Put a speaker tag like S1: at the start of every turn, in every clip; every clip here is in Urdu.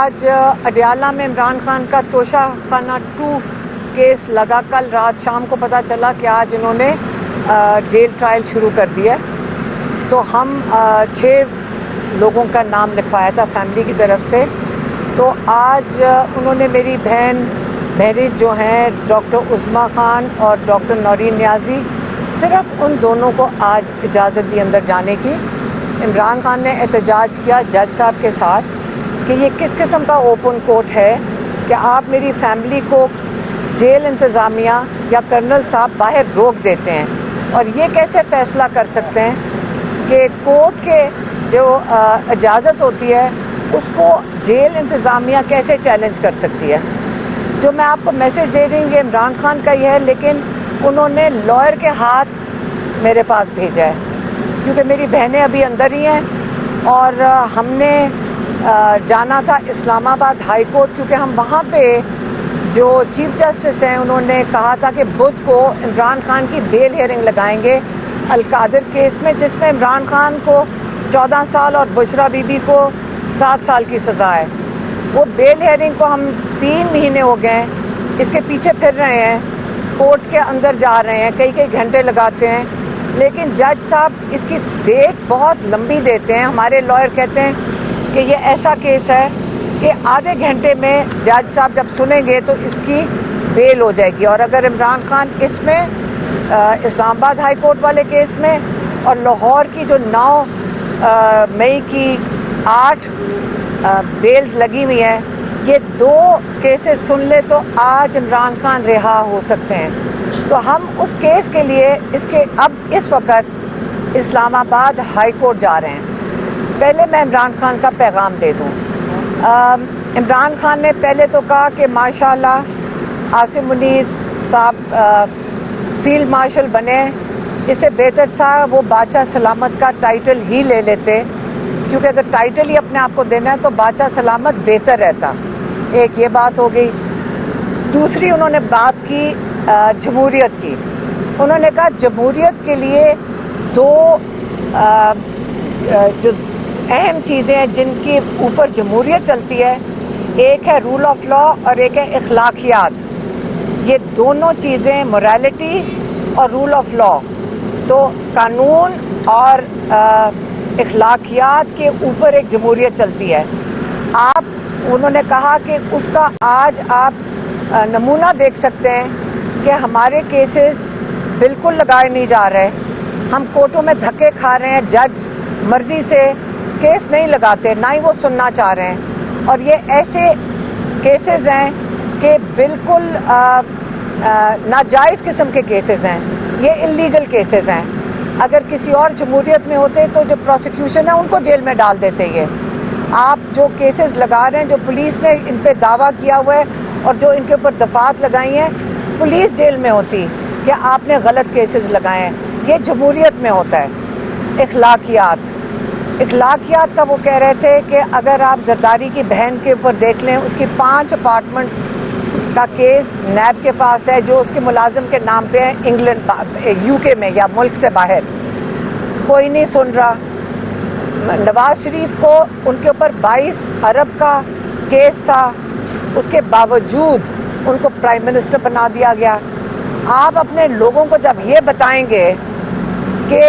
S1: آج اڈیالہ میں عمران خان کا توشہ خانہ 2 کیس لگا. کل رات شام کو پتہ چلا کہ آج انہوں نے جیل ٹرائل شروع کر دیا. تو ہم 6 لوگوں کا نام لکھوایا تھا فیملی کی طرف سے. تو آج انہوں نے میری بہن بہنیں جو ہیں ڈاکٹر عظمیٰ خان اور ڈاکٹر نورین نیازی، صرف ان دونوں کو آج اجازت دی اندر جانے کی. عمران خان نے احتجاج کیا جج صاحب کے ساتھ کہ یہ کس قسم کا اوپن کورٹ ہے کہ آپ میری فیملی کو جیل انتظامیہ یا کرنل صاحب باہر روک دیتے ہیں، اور یہ کیسے فیصلہ کر سکتے ہیں کہ کورٹ کے جو اجازت ہوتی ہے اس کو جیل انتظامیہ کیسے چیلنج کر سکتی ہے. جو میں آپ کو میسج دے دیں گے عمران خان کا یہ ہے، لیکن انہوں نے لائر کے ہاتھ میرے پاس بھیجا ہے کیونکہ میری بہنیں ابھی اندر ہی ہیں. اور ہم نے جانا تھا اسلام آباد ہائی کورٹ کیونکہ ہم وہاں پہ جو چیف جسٹس ہیں انہوں نے کہا تھا کہ بدھ کو عمران خان کی بیل ہیئرنگ لگائیں گے القادر کیس میں، جس میں عمران خان کو 14 سال اور بشرا بی بی کو 7 سال کی سزا ہے. وہ بیل ہیئرنگ کو ہم 3 مہینے ہو گئے اس کے پیچھے پھر رہے ہیں، کورٹس کے اندر جا رہے ہیں، کئی گھنٹے لگاتے ہیں، لیکن جج صاحب اس کی ڈیٹ بہت لمبی دیتے ہیں. ہمارے لائر کہتے ہیں کہ یہ ایسا کیس ہے کہ آدھے گھنٹے میں جج صاحب جب سنیں گے تو اس کی بیل ہو جائے گی. اور اگر عمران خان اس میں اسلام آباد ہائی کورٹ والے کیس میں اور لاہور کی جو 9 مئی کی 8 بیلز لگی ہوئی ہیں، یہ 2 کیسز سن لے تو آج عمران خان رہا ہو سکتے ہیں. تو ہم اس کیس کے لیے اب اس وقت اسلام آباد ہائی کورٹ جا رہے ہیں. پہلے میں عمران خان کا پیغام دے دوں. عمران خان نے پہلے تو کہا کہ ماشاءاللہ عاصم منیر صاحب فیلڈ مارشل بنے، اس سے بہتر تھا وہ بادشاہ سلامت کا ٹائٹل ہی لے لیتے، کیونکہ اگر ٹائٹل ہی اپنے آپ کو دینا ہے تو بادشاہ سلامت بہتر رہتا. ایک یہ بات ہو گئی. دوسری انہوں نے بات کی جمہوریت کی. انہوں نے کہا جمہوریت کے لیے 2 جو اہم چیزیں ہیں جن کے اوپر جمہوریت چلتی ہے، ایک ہے رول آف لا اور ایک ہے اخلاقیات. یہ دونوں چیزیں موریلٹی اور رول آف لا، تو قانون اور اخلاقیات کے اوپر ایک جمہوریت چلتی ہے. انہوں نے کہا کہ اس کا آج آپ نمونہ دیکھ سکتے ہیں کہ ہمارے کیسز بالکل لگائے نہیں جا رہے. ہم کورٹوں میں دھکے کھا رہے ہیں، جج مرضی سے کیس نہیں لگاتے، نہ ہی وہ سننا چاہ رہے ہیں. اور یہ ایسے کیسز ہیں کہ بالکل ناجائز قسم کے کیسز ہیں، یہ انلیگل کیسز ہیں. اگر کسی اور جمہوریت میں ہوتے تو جو پروسیکیوشن ہے ان کو جیل میں ڈال دیتے. یہ آپ جو کیسز لگا رہے ہیں، جو پولیس نے ان پہ دعویٰ کیا ہوا ہے اور جو ان کے اوپر دفعات لگائی ہیں، پولیس جیل میں ہوتی کہ آپ نے غلط کیسز لگائے ہیں. یہ جمہوریت میں ہوتا ہے. اخلاقیات کا وہ کہہ رہے تھے کہ اگر آپ زرداری کی بہن کے اوپر دیکھ لیں، اس کی 5 اپارٹمنٹس کا کیس نیب کے پاس ہے جو اس کے ملازم کے نام پہ ہے انگلینڈ UK میں یا ملک سے باہر. کوئی نہیں سن رہا. نواز شریف کو ان کے اوپر 22 ارب کا کیس تھا، اس کے باوجود ان کو پرائم منسٹر بنا دیا گیا. آپ اپنے لوگوں کو جب یہ بتائیں گے کہ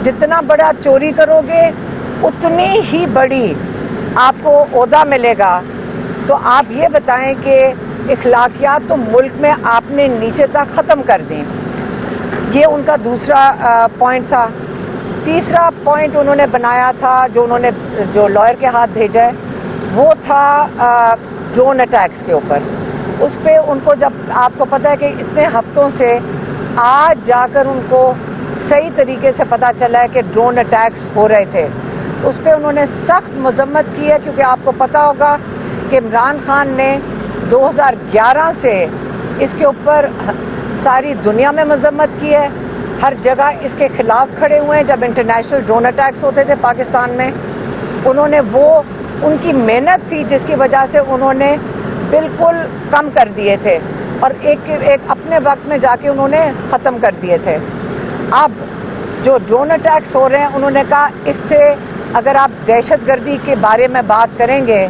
S1: جتنا بڑا چوری کرو گے اتنی ہی بڑی آپ کو عہدہ ملے گا، تو آپ یہ بتائیں کہ اخلاقیات تو ملک میں آپ نے نیچے تک ختم کر دیں. یہ ان کا دوسرا پوائنٹ تھا. تیسرا پوائنٹ انہوں نے بنایا تھا جو لائر کے ہاتھ بھیجا ہے، وہ تھا ڈرون اٹیکس کے اوپر. اس پہ ان کو جب آپ کو پتہ ہے کہ اتنے ہفتوں سے آج جا کر ان کو صحیح طریقے سے پتہ چلا ہے کہ ڈرون اٹیکس ہو رہے تھے، اس پہ انہوں نے سخت مذمت کی ہے. کیونکہ آپ کو پتہ ہوگا کہ عمران خان نے 2011 سے اس کے اوپر ساری دنیا میں مذمت کی ہے، ہر جگہ اس کے خلاف کھڑے ہوئے ہیں. جب انٹرنیشنل ڈرون اٹیکس ہوتے تھے پاکستان میں، انہوں نے ان کی محنت تھی جس کی وجہ سے انہوں نے بالکل کم کر دیے تھے اور ایک اپنے وقت میں جا کے انہوں نے ختم کر دیے تھے. اب جو ڈرون اٹیکس ہو رہے ہیں، انہوں نے کہا اس سے اگر آپ دہشت گردی کے بارے میں بات کریں گے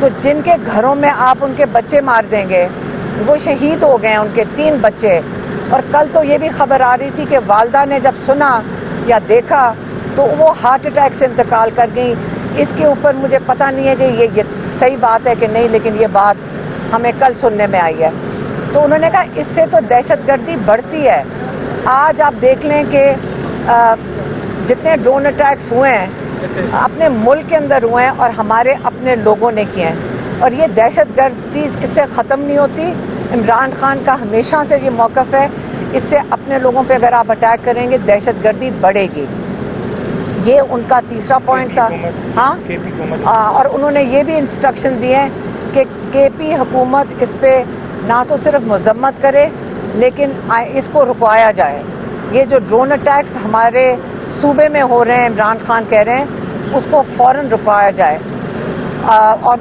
S1: تو جن کے گھروں میں آپ ان کے بچے مار دیں گے، وہ شہید ہو گئے ہیں، ان کے 3 بچے. اور کل تو یہ بھی خبر آ رہی تھی کہ والدہ نے جب سنا یا دیکھا تو وہ ہارٹ اٹیک سے انتقال کر گئی. اس کے اوپر مجھے پتہ نہیں ہے کہ یہ صحیح بات ہے کہ نہیں، لیکن یہ بات ہمیں کل سننے میں آئی ہے. تو انہوں نے کہا اس سے تو دہشت گردی بڑھتی ہے. آج آپ دیکھ لیں کہ جتنے ڈرون اٹیکس ہوئے ہیں اپنے ملک کے اندر ہوئے ہیں اور ہمارے اپنے لوگوں نے کیے ہیں، اور یہ دہشت گردی اس سے ختم نہیں ہوتی. عمران خان کا ہمیشہ سے یہ موقف ہے، اس سے اپنے لوگوں پہ اگر آپ اٹیک کریں گے دہشت گردی بڑھے گی. یہ ان کا تیسرا پوائنٹ تھا. ہاں، اور انہوں نے یہ بھی انسٹرکشن دیے ہیں کہ کے پی حکومت اس پہ نہ تو صرف مذمت کرے لیکن اس کو رکوایا جائے. یہ جو ڈرون اٹیکس ہمارے صوبے میں ہو رہے ہیں، عمران خان کہہ رہے ہیں اس کو فوراً رکوایا جائے. اور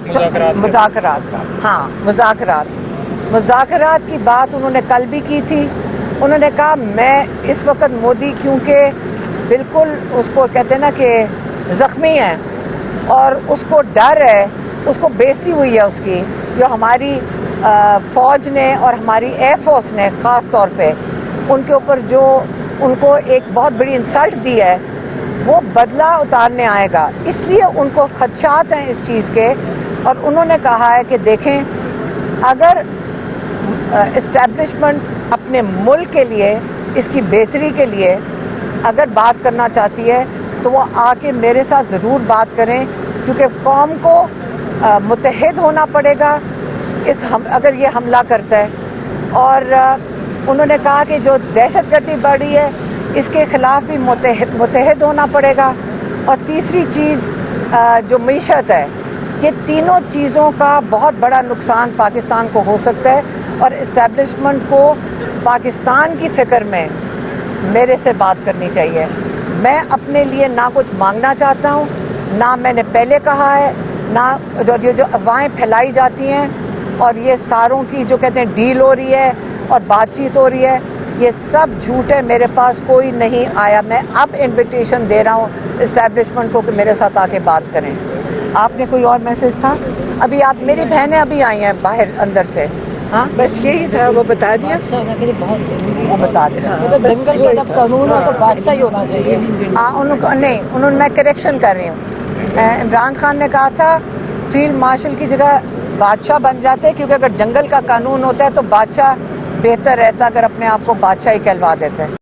S1: مذاکرات کی بات انہوں نے کل بھی کی تھی. انہوں نے کہا میں اس وقت مودی کیونکہ بالکل اس کو کہتے ہیں نا کہ زخمی ہے اور اس کو ڈر ہے، اس کو بےزتی ہوئی ہے اس کی، جو ہماری فوج نے اور ہماری ایئر فورس نے خاص طور پہ ان کے اوپر جو ان کو ایک بہت بڑی انسلٹ دی ہے، وہ بدلہ اتارنے آئے گا. اس لیے ان کو خدشات ہیں اس چیز کے. اور انہوں نے کہا ہے کہ دیکھیں اگر اسٹیبلشمنٹ اپنے ملک کے لیے، اس کی بہتری کے لیے اگر بات کرنا چاہتی ہے تو وہ آ کے میرے ساتھ ضرور بات کریں، کیونکہ قوم کو متحد ہونا پڑے گا اگر یہ حملہ کرتا ہے. اور انہوں نے کہا کہ جو دہشت گردی بڑھ رہی ہے اس کے خلاف بھی متحد ہونا پڑے گا. اور تیسری چیز جو معیشت ہے، یہ تینوں چیزوں کا بہت بڑا نقصان پاکستان کو ہو سکتا ہے. اور اسٹیبلشمنٹ کو پاکستان کی فکر میں میرے سے بات کرنی چاہیے. میں اپنے لیے نہ کچھ مانگنا چاہتا ہوں، نہ میں نے پہلے کہا ہے، نہ جو افواہیں پھیلائی جاتی ہیں اور یہ ساروں کی جو کہتے ہیں ڈیل ہو رہی ہے اور بات چیت ہو رہی ہے، یہ سب جھوٹ ہے. میرے پاس کوئی نہیں آیا. میں اب انویٹیشن دے رہا ہوں اسٹیبلشمنٹ کو کہ میرے ساتھ آ کے بات کریں. آپ نے کوئی اور میسج تھا؟ ابھی آپ میری بہنیں ابھی آئی ہیں باہر اندر سے. ہاں بس یہی تھا، وہ بتا دیا. وہ بتا دیا جنگل کا جب قانون ہو تو بادشاہ ہی ہونا چاہیے. نہیں، انہوں نے میں کریکشن کر رہی ہوں. عمران خان نے کہا تھا فیلڈ مارشل کی جگہ بادشاہ بن جاتے، کیونکہ اگر جنگل کا قانون ہوتا ہے تو بادشاہ بہتر رہتا اگر اپنے آپ کو بادشاہ ہی کہلوا دیتے.